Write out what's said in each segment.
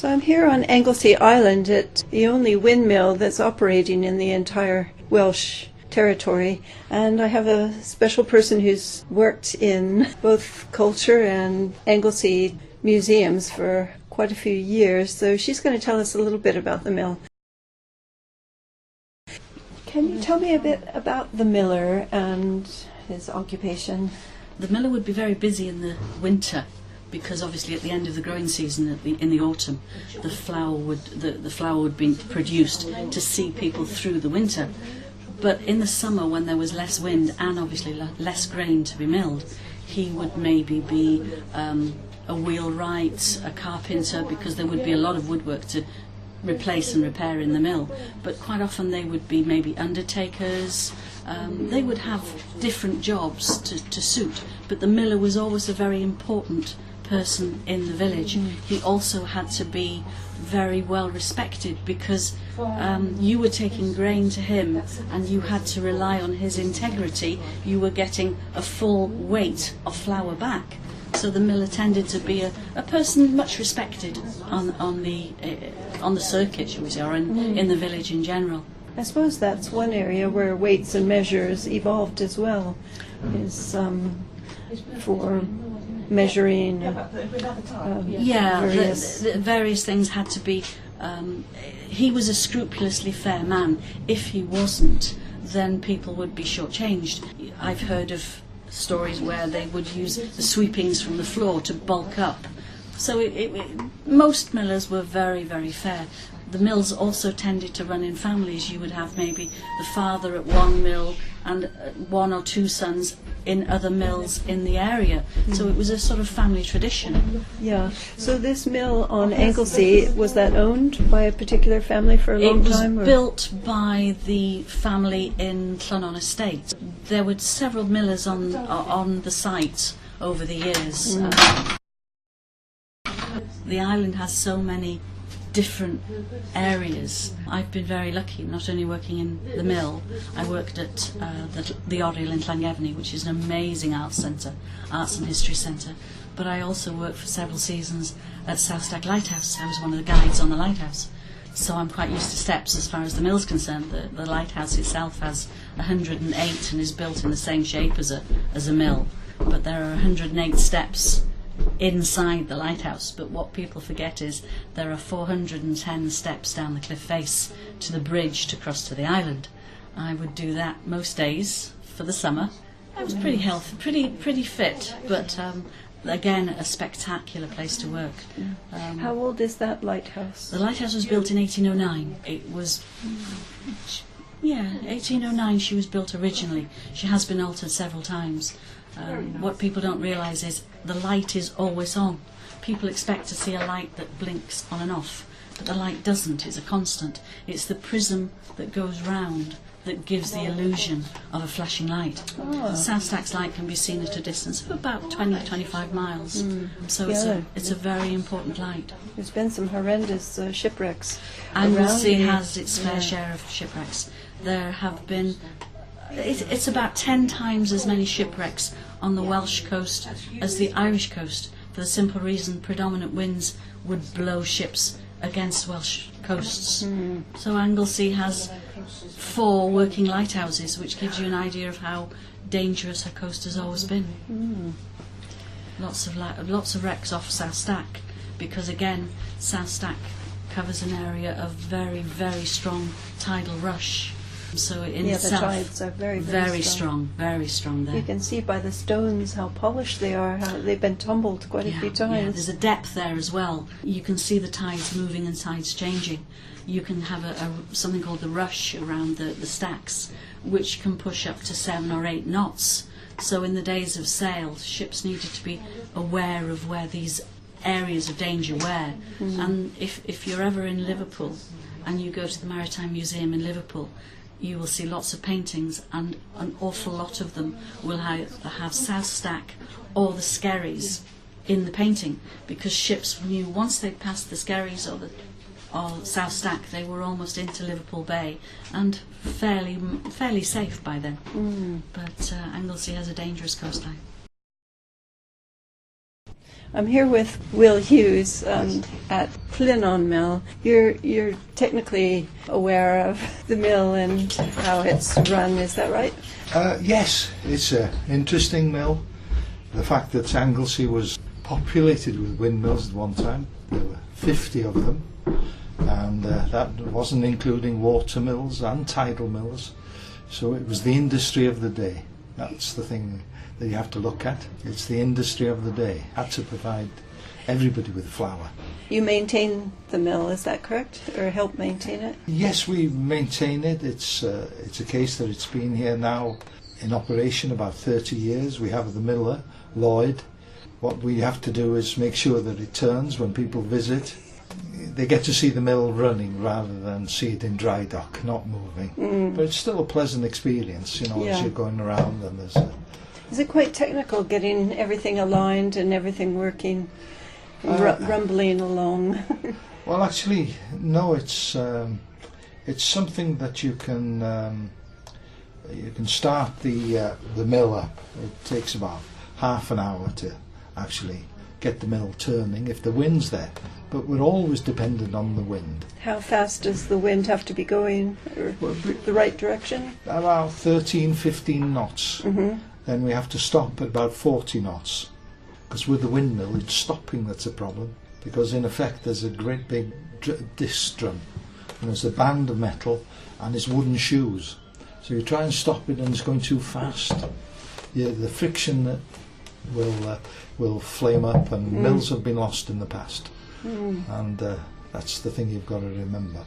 So I'm here on Anglesey Island at the only windmill that's operating in the entire Welsh territory, and I have a special person who's worked in both culture and Anglesey museums for quite a few years, so she's going to tell us a little bit about the mill. Can you tell me a bit about the miller and his occupation? The miller would be very busy in the winter, because obviously at the end of the growing season, in the autumn, the flour would be produced to see people through the winter. But in the summer, when there was less wind and obviously less grain to be milled, he would maybe be a wheelwright, a carpenter, because there would be a lot of woodwork to replace and repair in the mill. But quite often they would be maybe undertakers. They would have different jobs to suit. But the miller was always a very important person in the village. He also had to be very well respected, because you were taking grain to him and you had to rely on his integrity. You were getting a full weight of flour back. So the miller tended to be a person much respected on the circuit, shall we say, or in the village in general. I suppose that's one area where weights and measures evolved as well, is for measuring various things had to be. He was a scrupulously fair man. If he wasn't, then people would be shortchanged. I've heard of stories where they would use the sweepings from the floor to bulk up. So most millers were very, very fair. The mills also tended to run in families. You would have maybe the father at one mill and one or two sons in other mills in the area. So it was a sort of family tradition. Yeah. So this mill on Anglesey, was that owned by a particular family for a long time? It was built by the family in Llynnon estate. There were several millers on the site over the years. The island has so many different areas. I've been very lucky, not only working in the mill. I worked at the Oriel in Llangefni, which is an amazing arts and history centre, but I also worked for several seasons at South Lighthouse. I was one of the guides on the lighthouse, so I'm quite used to steps as far as the mill's concerned. The lighthouse itself has 108 and is built in the same shape as a mill, but there are 108 steps inside the lighthouse. But what people forget is there are 410 steps down the cliff face to the bridge to cross to the island. I would do that most days for the summer. I was pretty healthy, pretty fit, but again, a spectacular place to work. How old is that lighthouse? The lighthouse was built in 1809. It was 1809 she was built originally. She has been altered several times. What people don't realise is the light is always on. People expect to see a light that blinks on and off, but the light doesn't. It's a constant. It's the prism that goes round that gives the illusion of a flashing light. South Stack's light can be seen at a distance of about 20-25 miles. So it's a very important light. There's been some horrendous shipwrecks. Anglesey has its fair share of shipwrecks. There have been. It's about 10 times as many shipwrecks on the Welsh coast as the Irish coast, for the simple reason predominant winds would blow ships against Welsh coasts. So Anglesey has 4 working lighthouses, which gives you an idea of how dangerous her coast has always been. Lots of wrecks off South Stack, because again, South Stack covers an area of very, very strong tidal rush. So in itself, the tides are very strong there. You can see by the stones how polished they are, how they've been tumbled quite a few times. Yeah, there's a depth there as well. You can see the tides moving and tides changing. You can have something called the rush around the stacks, which can push up to 7 or 8 knots. So in the days of sail, ships needed to be aware of where these areas of danger were. And if you're ever in Liverpool and you go to the Maritime Museum in Liverpool, you will see lots of paintings, and an awful lot of them will have South Stack or the Skerries in the painting, because ships knew once they'd passed the Skerries or South Stack, they were almost into Liverpool Bay and fairly safe by then. But Anglesey has a dangerous coastline. I'm here with Will Hughes at Llynnon Mill. You're technically aware of the mill and how it's run, is that right? Yes, it's an interesting mill. The fact that Anglesey was populated with windmills at one time, there were 50 of them, and that wasn't including water mills and tidal mills. So it was the industry of the day. That's the thing that you have to look at. It's the industry of the day. Had to provide everybody with flour. You maintain the mill, is that correct? Or help maintain it? Yes, we maintain it. It's a case that it's been here now in operation about 30 years. We have the miller, Lloyd. What we have to do is make sure that it turns when people visit. They get to see the mill running rather than see it in dry dock, not moving. But it's still a pleasant experience, as you're going around and there's Is it quite technical getting everything aligned and everything working, rumbling along? Well, actually, no. It's something that you can start the mill up. It takes about half an hour to actually get the mill turning if the wind's there. But we're always dependent on the wind. How fast does the wind have to be going, or the right direction? About 13, 15 knots. Then we have to stop at about 40 knots. Because with the windmill, it's stopping that's a problem. Because in effect, there's a great big disc drum. And there's a band of metal and it's wooden shoes. So you try and stop it and it's going too fast. The friction that will flame up, and mills have been lost in the past. And that's the thing you've got to remember.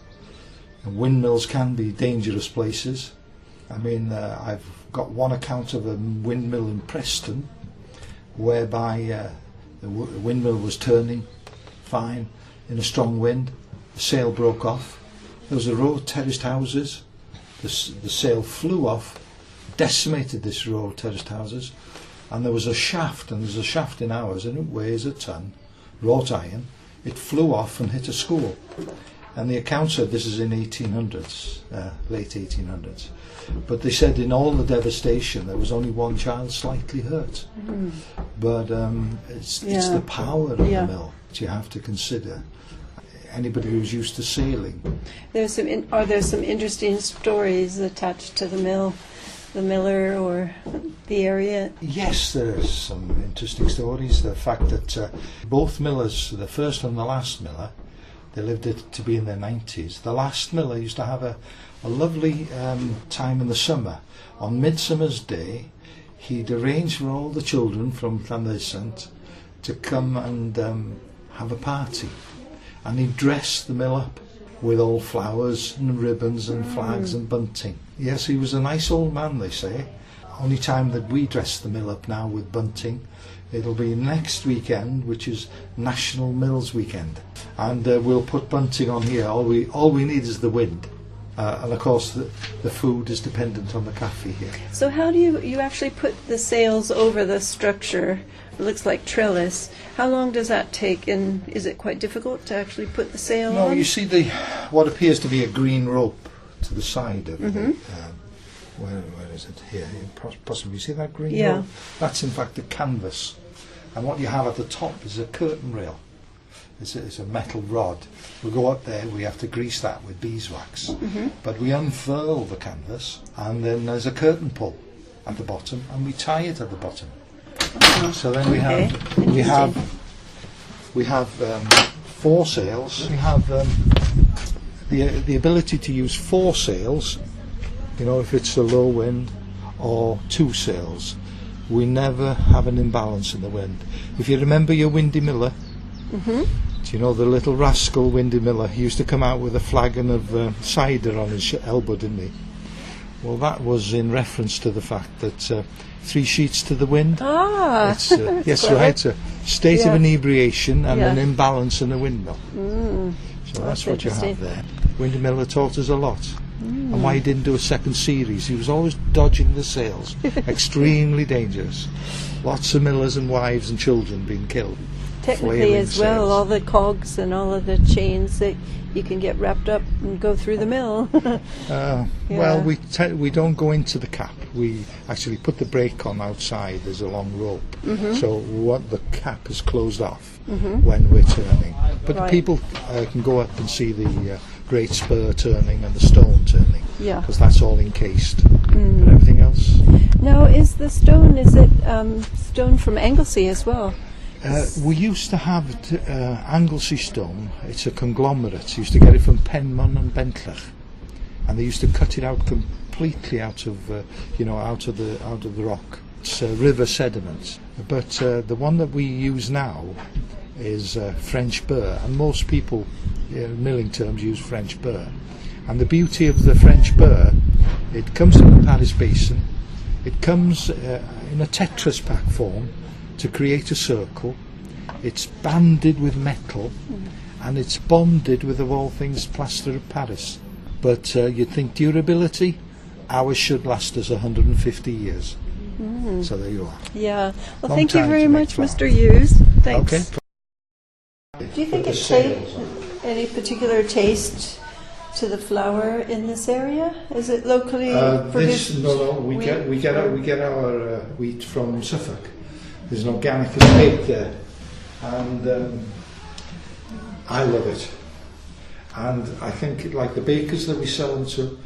And windmills can be dangerous places. I mean, I've got one account of a windmill in Preston whereby the windmill was turning fine in a strong wind. The sail broke off. There was a row of terraced houses. The sail flew off, decimated this row of terraced houses, and there was a shaft, and there's a shaft in ours, and it weighs a ton, wrought iron. It flew off and hit a school. And the account said this is in 1800s, late 1800s. But they said in all the devastation there was only one child slightly hurt. But it's the power of the mill that you have to consider. Anybody who's used to sailing. Are there some interesting stories attached to the mill, the miller, or the area? Yes, there are some interesting stories. The fact that both millers, the first and the last miller, they lived it to be in their 90s. The last miller used to have a lovely time in the summer. On Midsummer's Day, he'd arrange for all the children from Llandersant to come and have a party. And he'd dress the mill up with all flowers and ribbons and flags and bunting. Yes, he was a nice old man, they say. Only time that we dress the mill up now with bunting, it'll be next weekend, which is National Mills Weekend. And we'll put bunting on here. All we need is the wind. And of course the food is dependent on the cafe here. So how do you actually put the sails over the structure? It looks like trellis. How long does that take, and is it quite difficult to actually put the sail on? No, you see what appears to be a green rope to the side of it. Where is it? Here, possibly. You see that green rope? That's in fact a canvas. And what you have at the top is a curtain rail. It's a metal rod. We go up there, we have to grease that with beeswax. But we unfurl the canvas, and then there's a curtain pull at the bottom, and we tie it at the bottom. So then we have four sails. We have the ability to use four sails, if it's a low wind, or two sails. We never have an imbalance in the wind. If you remember your windy miller, do you know the little rascal windy miller? He used to come out with a flagon of cider on his elbow, didn't he? Well, that was in reference to the fact that 3 sheets to the wind. Yes, right. It's a state of inebriation and an imbalance in the windmill. So that's what you have there. Windy miller taught us a lot. And why he didn't do a second series. He was always dodging the sails. Extremely dangerous. Lots of millers and wives and children being killed. technically flailing as well, sails. all the cogs and all of the chains that you can get wrapped up and go through the mill. Well, we don't go into the cap. We actually put the brake on outside. There's a long rope, so what the cap is closed off when we're turning. But Right. people can go up and see the great spur turning and the stone turning, Yeah. because that's all encased. But everything else. Now, is the stone, is it stone from Anglesey as well? We used to have Anglesey stone. It's a conglomerate. You used to get it from Penmon and Bentley, and they used to cut it out completely out of the rock. It's river sediment. But the one that we use now is French burr, and most people, milling terms, use French burr. And the beauty of the French burr, it comes in the Paris Basin. It comes in a Tetris pack form to create a circle. It's banded with metal, and it's bonded with, of all things, plaster of Paris. But you'd think durability, ours should last us 150 years. So there you are. Yeah. Well, Long thank you time very to make much, flour. Mr. Hughes. Thanks. Okay. Do you think The it sails takes on. any particular taste to the flour in this area? Is it locally produced? We wheat? get our wheat from Suffolk. There's an organic estate there, and I love it. And I think, like the bakers that we sell them to,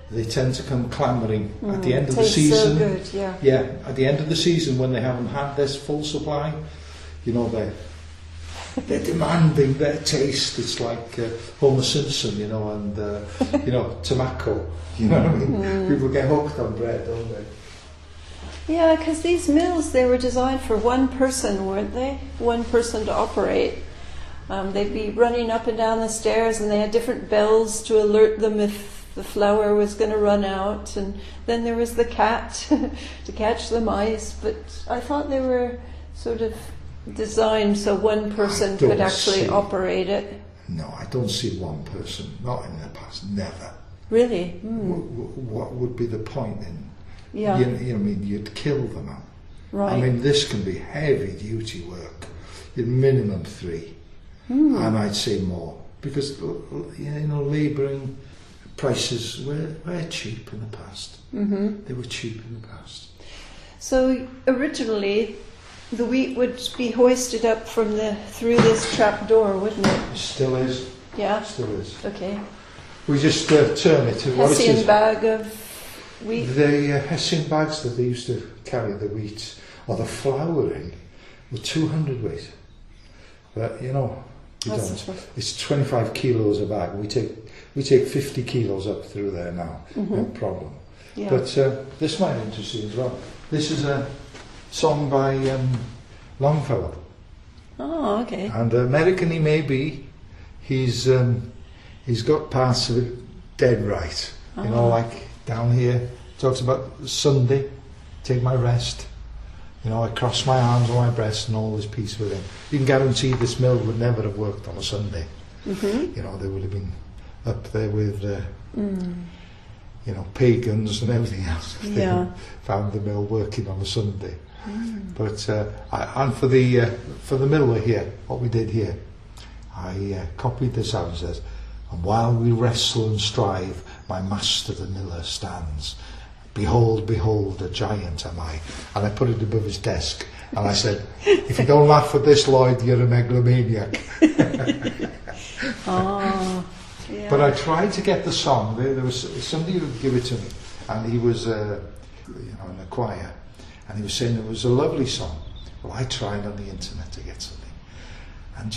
they tend to come clamouring at the end of the Tastes season. so good, yeah. Yeah, at the end of the season when they haven't had this full supply, they're demanding their taste. It's like Homer Simpson, and tobacco. You know what I mean? People get hooked on bread, don't they? Yeah, because these mills, they were designed for one person, weren't they? One person to operate. They'd be running up and down the stairs, and they had different bells to alert them if the flour was going to run out. And then there was the cat to catch the mice. But I thought they were sort of designed so one person could actually operate it. No, I don't see one person. Not in the past. Never. Really? What would be the point in? Yeah. You'd kill them. Right. I mean, this can be heavy duty work. You'd minimum 3, and I'd say more, because labouring prices were cheap in the past. They were cheap in the past. So originally, the wheat would be hoisted up through this trap door, wouldn't it? It still is. Yeah. Still is. Okay. We just turn it to what it Hessian is. bag of wheat. The Hessian bags that they used to carry the wheat or the flour in were 200 weight. But we don't. It's 25 kilos a bag. We take 50 kilos up through there now. No problem. Yeah. But this might interest you as well. This is a song by Longfellow. Oh, okay. And American he may be, he's got parts of it dead right. Like down here, talks about Sunday, take my rest. I cross my arms on my breast and all is peace within. You can guarantee this mill would never have worked on a Sunday. They would have been up there with, pagans and everything else if they found the mill working on a Sunday. But and for the miller here, what we did here, I copied this out and says, "And while we wrestle and strive, my master the miller stands. Behold, behold, a giant am I." And I put it above his desk, and I said, "If you don't laugh at this, Lloyd, you're a megalomaniac." Oh, yeah. But I tried to get the song. There was somebody who would give it to me, and he was in a choir, and he was saying it was a lovely song. Well, I tried on the internet to get something, and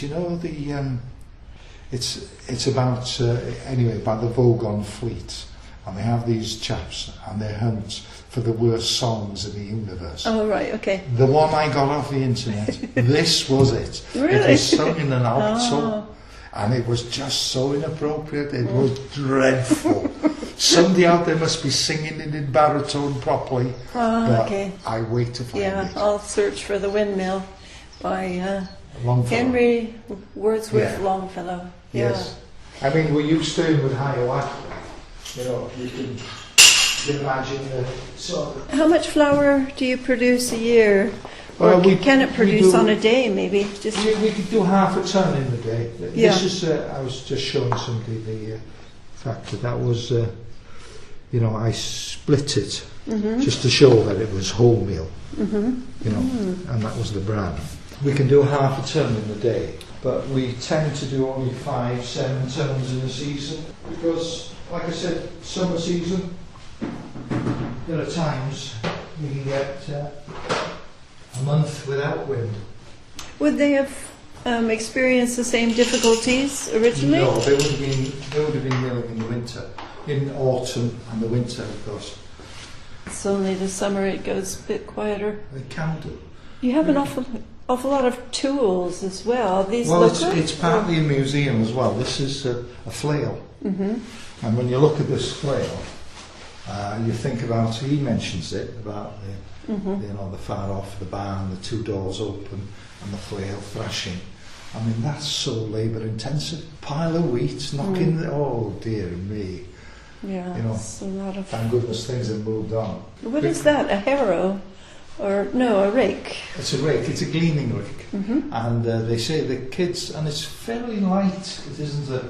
it's about about the Vogon fleet, and they have these chaps and they hunt for the worst songs in the universe. Oh, right, okay. The one I got off the internet, this was it. Really? It was sung in an alto, and it was just so inappropriate. It was dreadful. Somebody out there must be singing it in baritone properly. Oh, okay. I wait to find it. I'll search for The Windmill by Longfellow. Henry Wordsworth Longfellow. Yes. I mean, we used to with Hiawatha. You can imagine How much flour do you produce a year Or we can it we produce do- on a day, maybe? Just We could do half a ton in the day. Yeah. This is, I was just showing somebody the fact that was, I split it just to show that it was wholemeal, and that was the bran. We can do half a ton in a day, but we tend to do only 5-7 tons in a season because, like I said, summer season, there are times we can get a month without wind. would they have experienced the same difficulties originally? No, they would have been milling in the winter, in autumn and the winter, of course. It's only the summer it goes a bit quieter. They can do. You have an awful lot of tools as well. These Well, local? it's partly a museum as well. This is a flail, and when you look at this flail, you think about. He mentions it about the far off the barn, the 2 doors open, and the flail thrashing. I mean, that's so labour intensive. Pile of wheat, knocking the, oh dear me. Yeah, You know, it's a lot of... Thank goodness things have moved on. What is that, a harrow? Or, no, a rake? It's a rake, it's a gleaning rake. And they say the kids, and it's fairly light, it isn't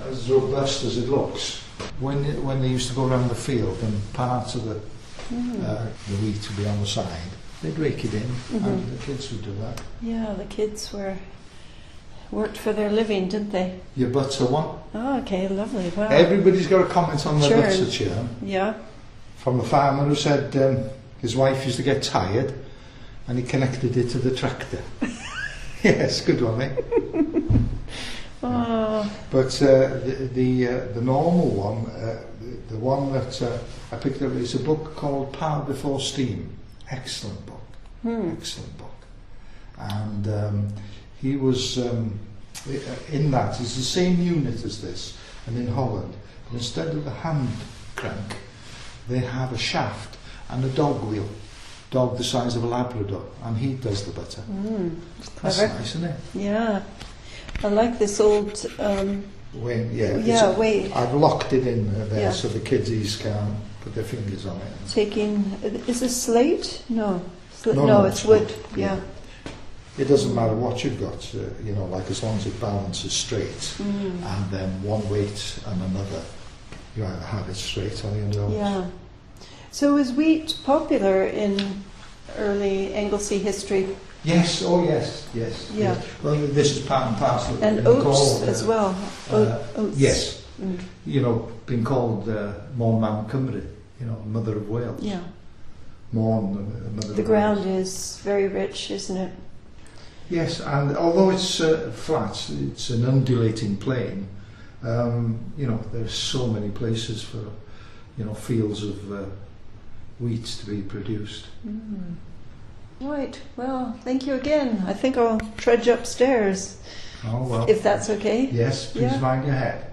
as robust as it looks. When they used to go around the field and part of the wheat would be on the side, they'd rake it in, and the kids would do that. Yeah, the kids worked for their living, didn't they? Your butter one? Oh, okay, lovely, wow. Everybody's got a comment on the Churn. butter churn. Yeah. From a farmer who said his wife used to get tired and he connected it to the tractor. Yes, good one, eh? Oh. But the normal one, the one that I picked up, is a book called Power Before Steam. Excellent book. Excellent book. And he was, in that, it's the same unit as this, and in Holland, but instead of the hand crank, they have a shaft and a dog wheel, dog the size of a Labrador, and he does the butter. That's Clever. nice, isn't it? Yeah. I like this old... Wait. I've locked it in there Yeah. so the kiddies can put their fingers on it. taking... Is this slate? No. No, it's wood. Yeah. Yeah. It doesn't matter what you've got, like as long as it balances straight, and then one weight and another, you either have it straight or you don't. Yeah. So was wheat popular in early Anglesey history? Yes, oh yes. Yeah. Yes. Well, this is part and parcel of And being oats called, as well. Oats. Yes. Being called Morn Mam Cymru, Mother of Wales. Yeah. Morn, Mother The of ground Wales. is very rich, isn't it? Yes, and although it's flat, it's an undulating plain. There's so many places for, fields of wheat to be produced. Right. Well, thank you again. I think I'll trudge upstairs, Oh well. if that's okay. Yes, please Yeah. mind your head.